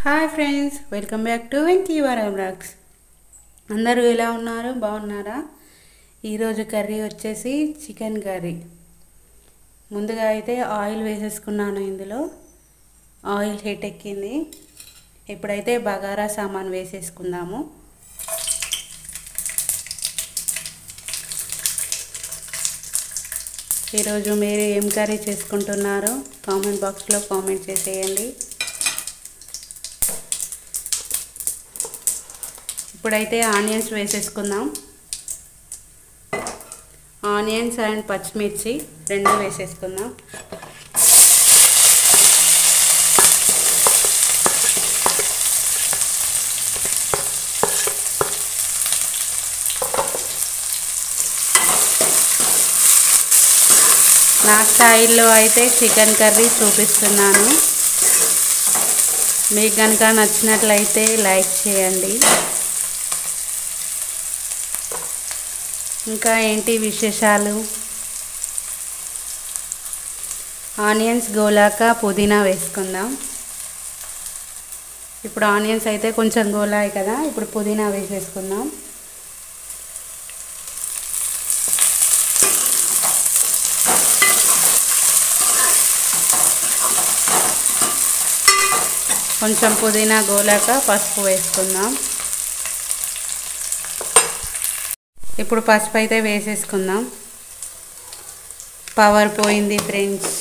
Hi friends, welcome back to Venkivaram vlogs. అందరూ ఎలా ఉన్నారు? బాగున్నారా? ఈరోజు కర్రీ వచ్చేసి చికెన్ కర్రీ. ముందుగా అయితే ఆయిల్ వేసేసుకున్నాను. ఇందులో ఆయిల్ హీట్ ఎక్కింది. ఇప్పుడైతే బగారా సామాన్ వేసేసుకుందాము. ఈరోజు మీరు ఏం కర్రీ చేసుకుంటున్నారో కామెంట్ బాక్స్లో కామెంట్ చేసేయండి. ఇప్పుడైతే ఆనియన్స్ వేసేసుకుందాం. ఆనియన్స్ అండ్ పచ్చిమిర్చి రెండు వేసేసుకుందాం. నా స్టైల్లో అయితే చికెన్ కర్రీ చూపిస్తున్నాను. మీకు కనుక నచ్చినట్లయితే లైక్ చేయండి. ఇంకా ఏంటి విశేషాలు? ఆనియన్స్ గోలాక పుదీనా వేసుకుందాం. ఇప్పుడు ఆనియన్స్ అయితే కొంచెం గోలాయి కదా, ఇప్పుడు పుదీనా వేసేసుకుందాం. కొంచెం పుదీనా గోలాక పసుపు వేసుకుందాం. ఇప్పుడు పసుపు అయితే వేసేసుకుందాం. పవర్ పోయింది ఫ్రెండ్స్.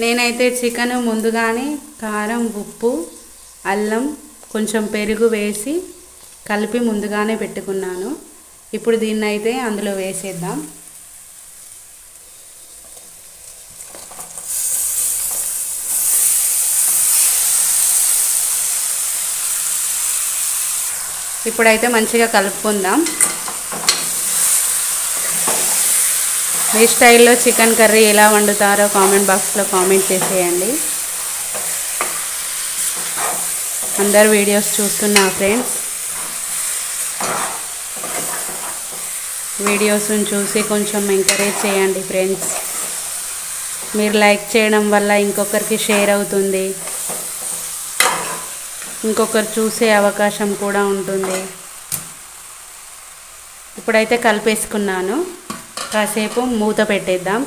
నేనైతే చికెన్ ముందుగానే కారం, ఉప్పు, అల్లం, కొంచెం పెరుగు వేసి కలిపి ముందుగానే పెట్టుకున్నాను. ఇప్పుడు దీన్ని అయితే అందులో వేసేద్దాం. ఇప్పుడైతే మంచిగా కలుపుకుందాం. మీ స్టైల్లో చికెన్ కర్రీ ఎలా వండుతారో కామెంట్ బాక్స్లో కామెంట్ చేసేయండి. అందరు వీడియోస్ చూస్తున్నా ఫ్రెండ్స్. వీడియోస్ని చూసి కొంచెం ఎంకరేజ్ చేయండి ఫ్రెండ్స్. మీరు లైక్ చేయడం వల్ల ఇంకొకరికి షేర్ అవుతుంది, ఇంకొకరు చూసే అవకాశం కూడా ఉంటుంది. ఇప్పుడైతే కలిపేసుకున్నాను. కాసేపు మూత పెట్టేద్దాం.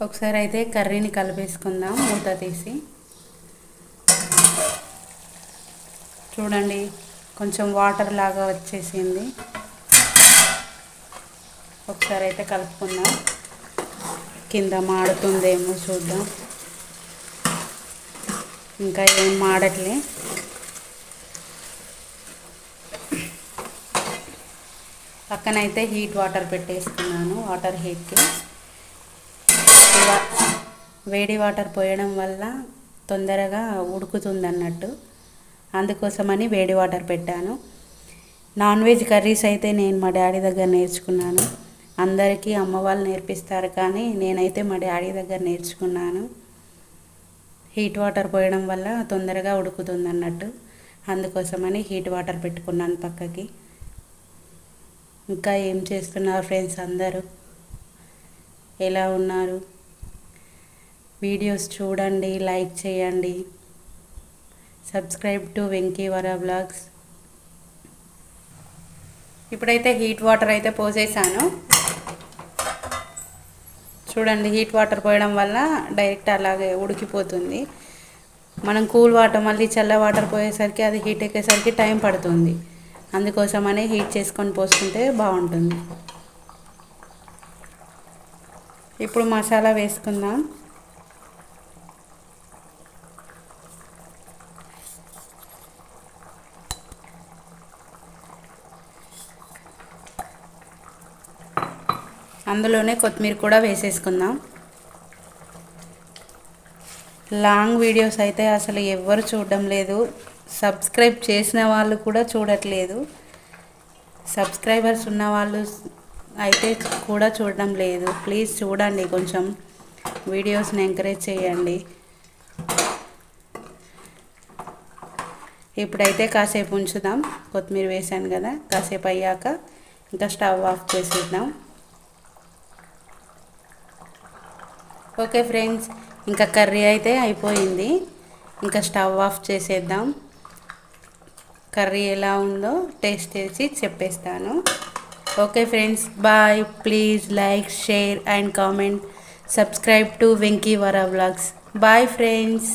ఒకసారి అయితే కర్రీని కలిపేసుకుందాం మూత తీసి. చూడండి, కొంచెం వాటర్ లాగా వచ్చేసింది. ఒకసారి అయితే కలుపుకుందాం. కింద మాడుతుందేమో చూద్దాం. ఇంకా ఏం మాడట్లే. పక్కనైతే హీట్ వాటర్ పెట్టేసుకున్నాను. వాటర్ హీట్కి వేడి వాటర్ పోయడం వల్ల తొందరగా ఉడుకుతుంది అన్నట్టు, అందుకోసమని వేడి వాటర్ పెట్టాను. నాన్ వెజ్ కర్రీస్ అయితే నేను మా డాడీ దగ్గర నేర్చుకున్నాను. అందరికీ అమ్మ వాళ్ళు నేర్పిస్తారు, కానీ నేనైతే మా డాడీ దగ్గర నేర్చుకున్నాను. హీట్ వాటర్ పోయడం వల్ల తొందరగా ఉడుకుతుంది అన్నట్టు, అందుకోసమని హీట్ వాటర్ పెట్టుకున్నాను పక్కకి. ఇంకా ఏం చేస్తున్నారు ఫ్రెండ్స్? అందరూ ఎలా ఉన్నారు? వీడియోస్ చూడండి, లైక్ చేయండి, సబ్స్క్రైబ్ టు వెంకీవరం వ్లాగ్స్. ఇప్పుడైతే హీట్ వాటర్ అయితే పోసేసాను. చూడండి, హీట్ వాటర్ పోయడం వల్ల డైరెక్ట్ అలాగే ఉడికిపోతుంది. మనం కూల్ వాటర్ మళ్ళీ చల్ల వాటర్ పోయేసరికి అది హీట్ ఎక్కేసరికి టైం పడుతుంది. అందుకోసమనే హీట్ చేసుకొని పోసుకుంటే బాగుంటుంది. ఇప్పుడు మసాలా వేసుకుందాం. అందులోనే కొత్తిమీర కూడా వేసేసుకుందాం. లాంగ్ వీడియోస్ అయితే అసలు ఎవ్వరు చూడడం లేదు. సబ్స్క్రైబ్ చేసిన వాళ్ళు కూడా చూడట్లేదు. సబ్స్క్రైబర్స్ ఉన్న వాళ్ళు అయితే కూడా చూడడం లేదు. ప్లీజ్ చూడండి, కొంచెం వీడియోస్ని ఎంకరేజ్ చేయండి. ఇప్పుడైతే కాసేపు ఉంచుదాం. కొత్తిమీర వేసాను కదా, కాసేపు అయ్యాక ఇంకా స్టవ్ ఆఫ్ చేసేద్దాం. ఓకే ఫ్రెండ్స్, ఇంకా కర్రీ అయితే అయిపోయింది. ఇంకా స్టవ్ ఆఫ్ చేసేద్దాం. కర్రీ ఎలా ఉందో టేస్ట్ చేసి చెప్పేస్తాను. Okay friends, bye. Please like, share and comment. Subscribe to Venky Vara vlogs. Bye friends.